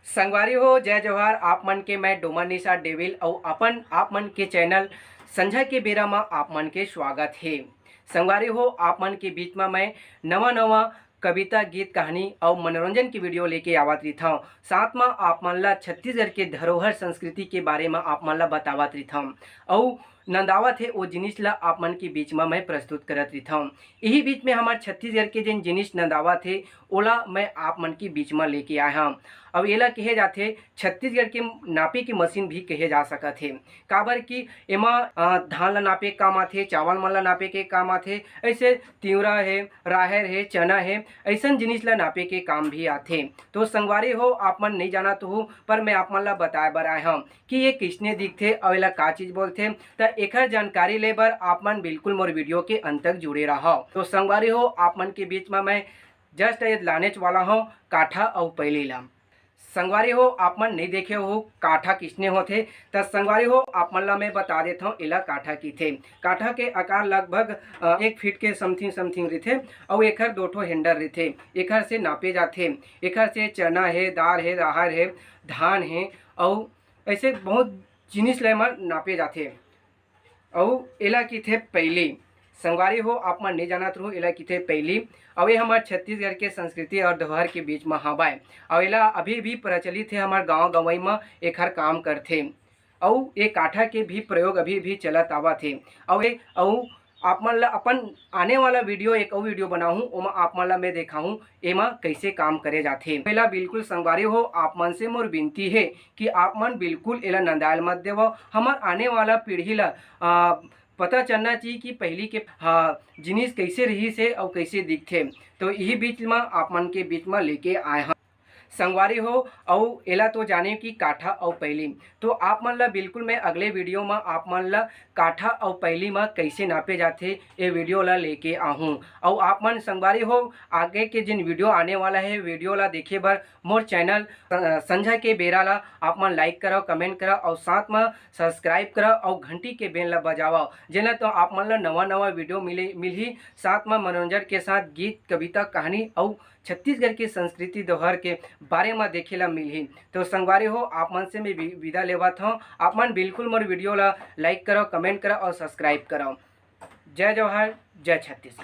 संगवारी हो जय जोहार। आप मन के मैं डोमन निशा डेविल और अपन आप मन के चैनल संझा के बेरा में आप मन के स्वागत है। संगवारी हो आप मन के बीच में मैं नवा नवा कविता गीत कहानी और मनोरंजन की वीडियो लेके आवत रही हूँ। साथ में आप मन ला छत्तीसगढ़ के धरोहर संस्कृति के बारे में आप मन ला बतावत रही हूँ और नंदावत है वो जिनिस ला आप मन के बीच में मैं प्रस्तुत करत रही हूँ। यही बीच में हमारे छत्तीसगढ़ के जिन जिनिस नंदावत है ओला मैं आप मन के बीच में लेके आया हूँ। अब एला कहे जाते छत्तीसगढ़ के नापे की मशीन भी कहे जा सकत है। काबर कि एमा धान ला नापे के काम आथे, चावल मन ला नापे के काम आथे, ऐसे तिवरा है, राहेर है, चना है, ऐसा जिनिस ला नापे के काम भी आथे। तो संगवारी हो आप मन नहीं जाना तो हो पर मैं आप मन ला बताए बर आए हूँ कि ये किसने दिखते और एला का चीज बोलते। तो एकर जानकारी ले बर आप मन बिल्कुल मोर वीडियो के अंत तक जुड़े रहो। तो संगवारी हो आप मन के बीच में मैं जस्ट ये लाने वाला हूँ काठा और पैली ला। संगवारी हो आप मन नहीं देखे हो काठा किसने होते तो संगवारी हो आप मन ला मैं बता देता हूँ एला काठा की थे। काठा के आकार लगभग 1 फीट के समथिंग समथिंग रहते और एकर 2 ठो हैंडल रहते। एकर से नापे जाते। एकर से चना है, दाल है, राहर है, धान है और ऐसे बहुत जिनिस ले मन नापे जाते। और एला की थे पहली। संगवारी हो आप मन नहीं जानत रहो एला की थे पहली। और ये हमारे छत्तीसगढ़ के संस्कृति और धरोहर के बीच में हवाए और एला अभी भी प्रचलित है। हमारे गांव गंवई में एक हर काम करते और ये काठा के भी प्रयोग अभी भी चलत आवा थे। और आप मन ला अपन आने वाला वीडियो एक और वीडियो बनाऊँ ओमा आप मन ला मैं दिखाऊँ एमा कैसे काम करे जाते। पहला बिल्कुल संगवारी हो आप मन से मोर विनती है कि आप मन बिल्कुल एला नंदायल मत देवो। हमार आने वाला पीढ़ी ला पता चलना चाहिए कि पहली के जिनिस कैसे रही से और कैसे दिखते। तो यही बीच में आप मन के बीच में लेके आए हैं संगवारी हो। और एला तो जाने की काठा और पैली तो आप मन ला बिल्कुल मैं अगले वीडियो में आप मन ला काठा और पैली में कैसे नापे जाते ये वीडियो ला लेके आहूँ। और आप मन संगवारी हो आगे के जिन वीडियो आने वाला है वीडियो ला देखे बर मोर चैनल संझा के बेरा ला आप मन लाइक करो, कमेंट करो और साथ में सब्सक्राइब करो और घंटी के बेल ला बजाओ जेना तो आप मन ला नवा नवा वीडियो मिलही। साथ में मनोरंजन के साथ गीत, कविता, कहानी और छत्तीसगढ़ की संस्कृति धरोहर के बारे में देखे ला मिलही। तो संगवारी हो आप मन से मैं विदा लेवत हूँ। आप मन बिल्कुल मोर वीडियो ला लाइक करो, कमेंट करो और सब्सक्राइब करो। जय जवाहर, जय छत्तीसगढ़।